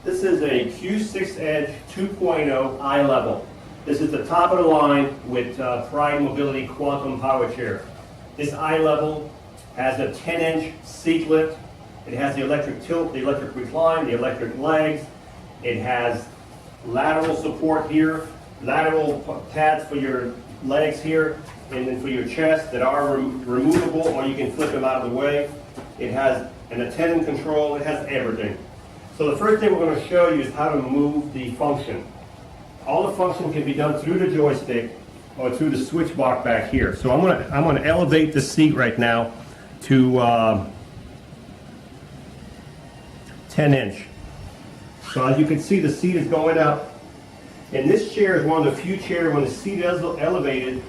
This is a Q6 Edge 2.0 iLevel. This is the top of the line with Pride Mobility Quantum Power Chair. This iLevel has a 10-inch seat lift. It has the electric tilt, the electric recline, the electric legs. It has lateral support here, lateral pads for your legs here, and then for your chest that are removable, or you can flip them out of the way. It has an attendant control. It has everything. So the first thing we're going to show you is how to move the function. All the function can be done through the joystick or through the switch box back here. So I'm going to elevate the seat right now to 10 inch. So as you can see, the seat is going up. And this chair is one of the few chairs when the seat is elevated,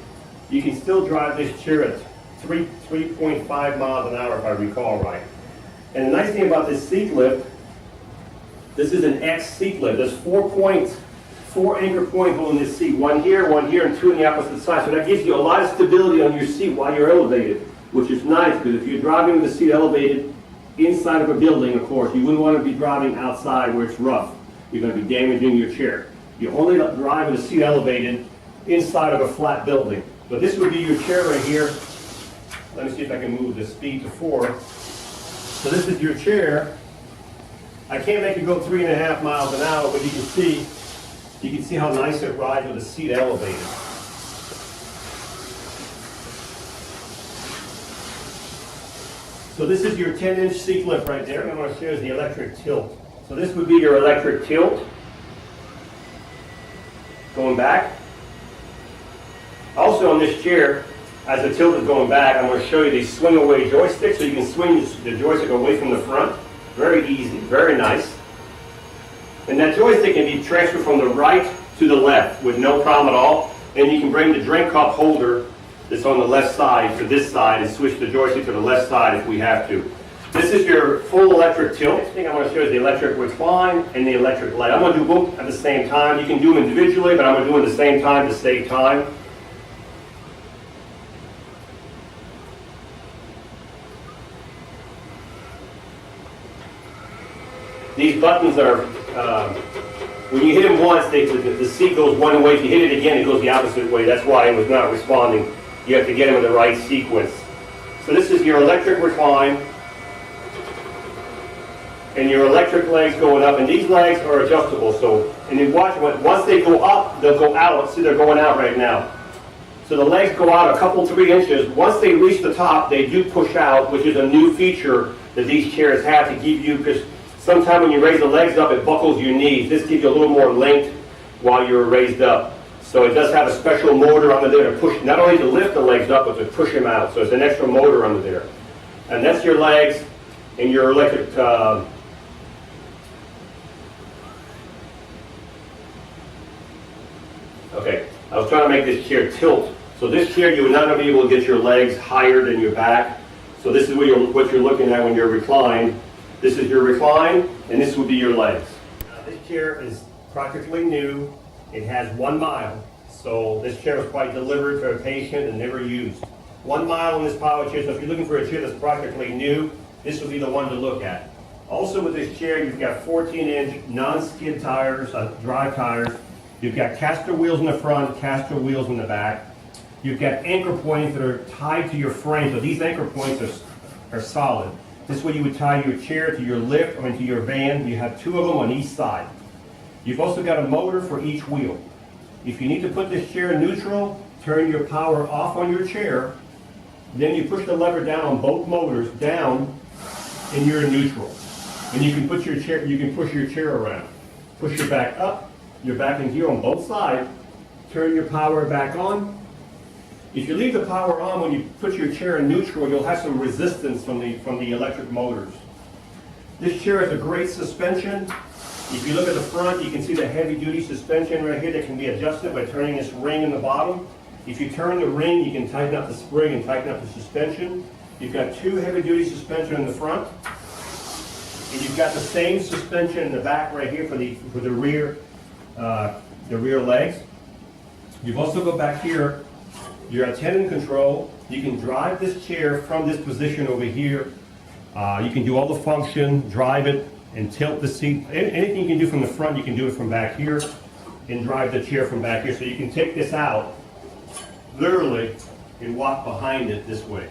you can still drive this chair at 3.5 miles an hour if I recall right. And the nice thing about this seat lift, this is an X seat lift. There's 4 anchor points holding this seat. One here, and 2 on the opposite side. So that gives you a lot of stability on your seat while you're elevated, which is nice because if you're driving with the seat elevated inside of a building, of course, you wouldn't want to be driving outside where it's rough. You're going to be damaging your chair. You only drive with the seat elevated inside of a flat building. But this would be your chair right here. Let me see if I can move the speed to 4. So this is your chair. I can't make it go 3.5 miles an hour, but you can see how nice it rides with the seat elevated. So this is your 10-inch seat lift right there, and I'm going to show you the electric tilt. So this would be your electric tilt. Going back. Also on this chair, as the tilt is going back, I'm going to show you the swing away joystick, so you can swing the joystick away from the front. Very easy, very nice. And that joystick can be transferred from the right to the left with no problem at all. And you can bring the drink cup holder that's on the left side to this side and switch the joystick to the left side if we have to. This is your full electric tilt. Next thing I'm going to show you is the electric recline and the electric light. I'm going to do both at the same time. You can do them individually, but I'm going to do them at the same time to save time. These buttons are, when you hit them once, the seat goes one way. If you hit it again, it goes the opposite way. That's why it was not responding. You have to get them in the right sequence. So this is your electric recline and your electric legs going up. And these legs are adjustable. So, and you watch, once they go up, they'll go out. See, they're going out right now. So the legs go out a couple, 3 inches. Once they reach the top, they do push out, which is a new feature that these chairs have to give you, because sometimes when you raise the legs up, it buckles your knees. This gives you a little more length while you're raised up. So it does have a special motor under there to push, not only to lift the legs up, but to push them out. So it's an extra motor under there. And that's your legs and your electric. Okay, I was trying to make this chair tilt. So this chair, you would not be able to get your legs higher than your back. So this is what you're looking at when you're reclined. This is your recline, and this would be your legs. This chair is practically new. It has 1 mile. So this chair was quite delivered to a patient and never used. 1 mile in this power chair. So if you're looking for a chair that's practically new, this would be the one to look at. Also with this chair, you've got 14-inch non-skid tires, drive tires. You've got caster wheels in the front, caster wheels in the back. You've got anchor points that are tied to your frame. So these anchor points are solid. This way you would tie your chair to your lift or into your van. You have 2 of them on each side. You've also got a motor for each wheel. If you need to put this chair in neutral, turn your power off on your chair. Then you push the lever down on both motors down, and you're in neutral. And you can put your chair. You can push your chair around. Push your back up. You're back in gear on both sides. Turn your power back on. If you leave the power on when you put your chair in neutral, you'll have some resistance from the electric motors. This chair has a great suspension. If you look at the front, you can see the heavy-duty suspension right here that can be adjusted by turning this ring in the bottom. If you turn the ring, you can tighten up the spring and tighten up the suspension. You've got 2 heavy-duty suspension in the front, and you've got the same suspension in the back right here for the rear legs. You've also got back here your attendant control. You can drive this chair from this position over here. You can do all the function, drive it, and tilt the seat. Anything you can do from the front, you can do it from back here and drive the chair from back here. So you can take this out, literally, and walk behind it this way.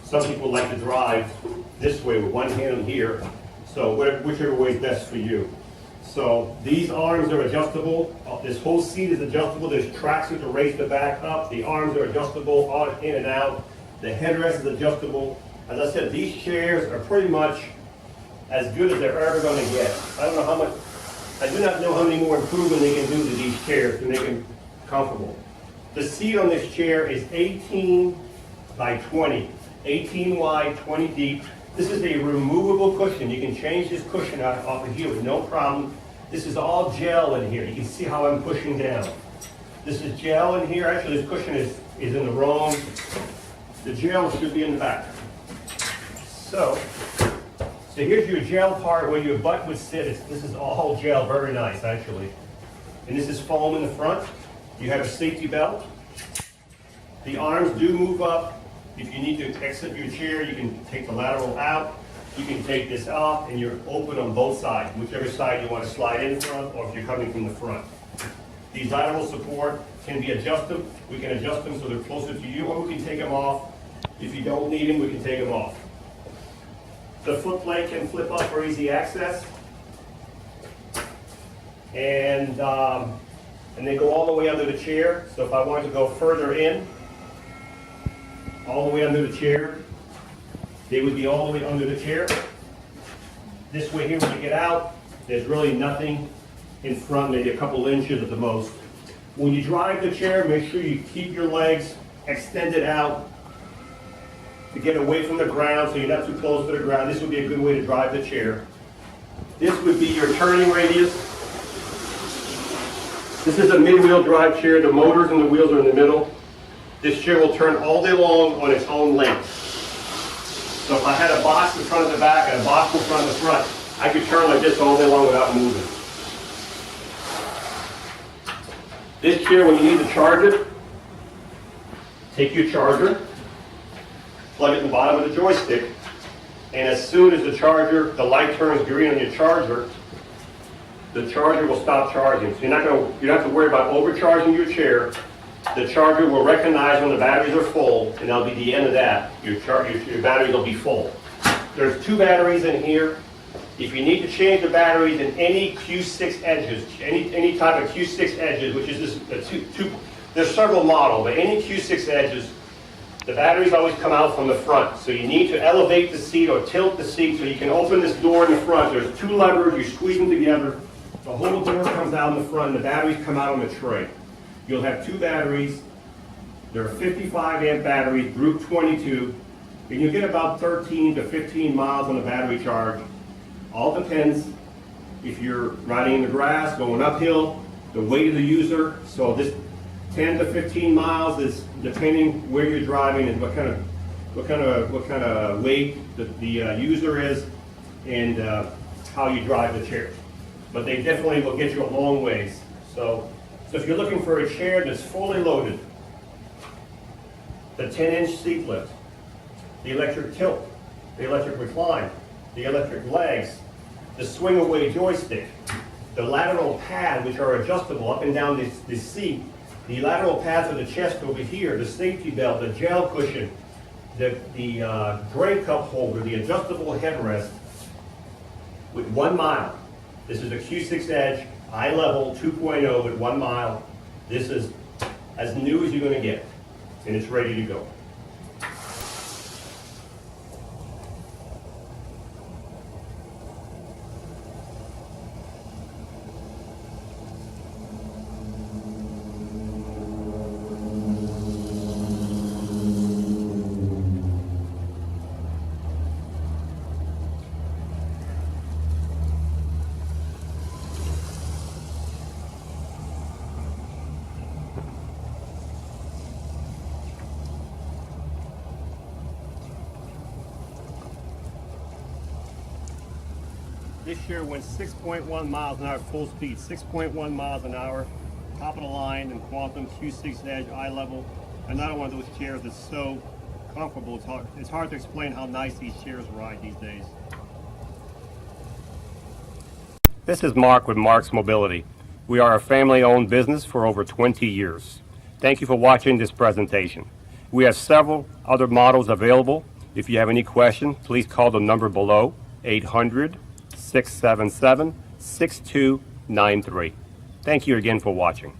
Some people like to drive this way with one hand here, so whichever way is best for you. So these arms are adjustable. This whole seat is adjustable. There's traction to raise the back up. The arms are adjustable on, in and out. The headrest is adjustable. As I said, these chairs are pretty much as good as they're ever going to get. I don't know how much, I do not know how many more improvement they can do to these chairs to make them comfortable. The seat on this chair is 18 by 20, 18 wide, 20 deep. This is a removable cushion. You can change this cushion out off of here with no problem. This is all gel in here. You can see how I'm pushing down. This is gel in here. Actually, this cushion is in the wrong. The gel should be in the back. So here's your gel part where your butt would sit. This is all gel, very nice actually. And this is foam in the front. You have a safety belt. The arms do move up. If you need to exit your chair, you can take the lateral out. You can take this off and you're open on both sides, whichever side you want to slide in front or if you're coming from the front. These lateral support can be adjusted. We can adjust them so they're closer to you, or we can take them off. If you don't need them, we can take them off. The foot plate can flip up for easy access. And they go all the way under the chair. So if I wanted to go further in, all the way under the chair, they would be all the way under the chair. This way here, when you get out, there's really nothing in front, maybe a couple inches at the most. When you drive the chair, make sure you keep your legs extended out to get away from the ground so you're not too close to the ground. This would be a good way to drive the chair. This would be your turning radius. This is a mid-wheel drive chair. The motors and the wheels are in the middle. This chair will turn all day long on its own length. So if I had a box in front of the back and a box in front of the front, I could turn like this all day long without moving. This chair, when you need to charge it, take your charger, plug it in the bottom of the joystick, and as soon as the light turns green on your charger, the charger will stop charging. So you don't have to worry about overcharging your chair. The charger will recognize when the batteries are full, and that'll be the end of that. Your batteries will be full. There's 2 batteries in here. If you need to change the batteries in any Q6 edges, any type of Q6 edges, which is there's several models, but any Q6 edges, the batteries always come out from the front. So you need to elevate the seat or tilt the seat so you can open this door in the front. There's 2 levers, you squeeze them together, the whole door comes out in the front, and the batteries come out on the tray. You'll have 2 batteries. They're 55 amp batteries, group 22, and you'll get about 13 to 15 miles on the battery charge. All depends if you're riding in the grass, going uphill, the weight of the user. So this 10 to 15 miles is depending where you're driving and what kind of weight the user is and how you drive the chair. But they definitely will get you a long ways. So if you're looking for a chair that's fully loaded, the 10-inch seat lift, the electric tilt, the electric recline, the electric legs, the swing away joystick, the lateral pad, which are adjustable up and down this seat, the lateral pads for the chest over here, the safety belt, the gel cushion, the gray cup holder, the adjustable headrest, with 1 mile. This is a Q6 Edge, iLevel 2.0 with 1 mile. This is as new as you're going to get, and it's ready to go. This chair went 6.1 miles an hour full speed, 6.1 miles an hour, top of the line in Quantum Q6 Edge iLevel. Another one of those chairs that's so comfortable. It's hard to explain how nice these chairs ride these days. This is Marc with Marc's Mobility. We are a family-owned business for over 20 years. Thank you for watching this presentation. We have several other models available. If you have any questions, please call the number below, 800-677-6293. Thank you again for watching.